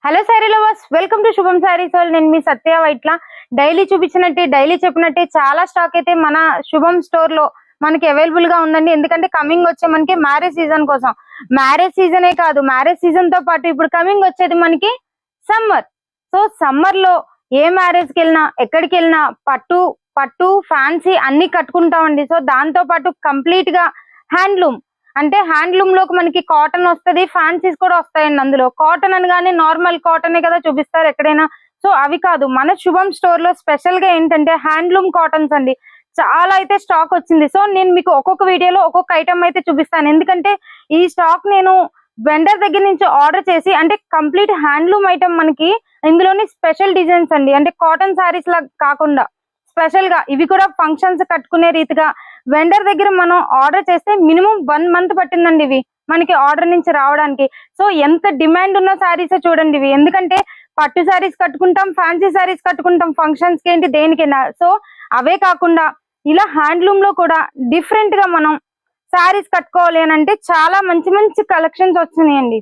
Hello sorry lovers, welcome to శుభం saris world. నేను మీ సత్య Vaitla. Daily చూపించినట్టే daily చెప్పినట్టే చాలా స్టాక్ అయితే మన శుభం స్టోర్ లో మనకి అవైలబుల్ గా ఉందండి. ఎందుకంటే కమింగ్ వచ్చే మనకి మ్యారేజ్ సీజన్ కోసం, మ్యారేజ్ సీజనే కాదు, మ్యారేజ్ సీజన్ తో పాటు ఇప్పుడు కమింగ్ వచ్చేది మనకి సమ్మర్. సో సమ్మర్ లో ఏ మ్యారేజ్ కి వెళ్ళినా ఎక్కడికి వెళ్ళినా పట్టు పట్టు ఫ్యాన్సీ అన్ని కట్టుకుంటామండి. సో దాంతో పాటు కంప్లీట్ గా హ్యాండ్లూమ్, అంటే హ్యాండ్లూమ్ లోకి మనకి కాటన్ వస్తుంది, ఫ్యాన్సీస్ కూడా వస్తాయండి. అందులో కాటన్ అనగానే నార్మల్ కాటనే కదా చూపిస్తారు ఎక్కడైనా. సో అవి కాదు, మన శుభం స్టోర్ లో స్పెషల్ గా ఏంటంటే హ్యాండ్లూమ్ కాటన్స్ అండి. చాలా అయితే స్టాక్ వచ్చింది. సో నేను మీకు ఒక్కొక్క వీడియోలో ఒక్కొక్క ఐటమ్ అయితే చూపిస్తాను. ఎందుకంటే ఈ స్టాక్ నేను వెండర్ దగ్గర నుంచి ఆర్డర్ చేసి, అంటే కంప్లీట్ హ్యాండ్లూమ్ ఐటమ్ మనకి ఇందులోని స్పెషల్ డిజైన్స్ అండి. అంటే కాటన్ శారీస్ లా కాకుండా స్పెషల్ గా ఇవి కూడా ఫంక్షన్స్ కట్టుకునే రీతిగా వెండర్ దగ్గర మనం ఆర్డర్ చేస్తే మినిమం 1 మంత్ పట్టిందండి ఇవి మనకి ఆర్డర్ నుంచి రావడానికి. సో ఎంత డిమాండ్ ఉన్న శారీస్ చూడండి ఇవి. ఎందుకంటే పట్టు శారీస్ కట్టుకుంటాం, ఫ్యాన్సీ శారీస్ కట్టుకుంటాం, ఫంక్షన్స్ కి ఏంటి దేనికైనా. సో అవే కాకుండా ఇలా హ్యాండ్లూమ్ లో కూడా డిఫరెంట్ గా మనం శారీస్ కట్టుకోవాలి అని అంటే చాలా మంచి మంచి కలెక్షన్స్ వచ్చినాయండి.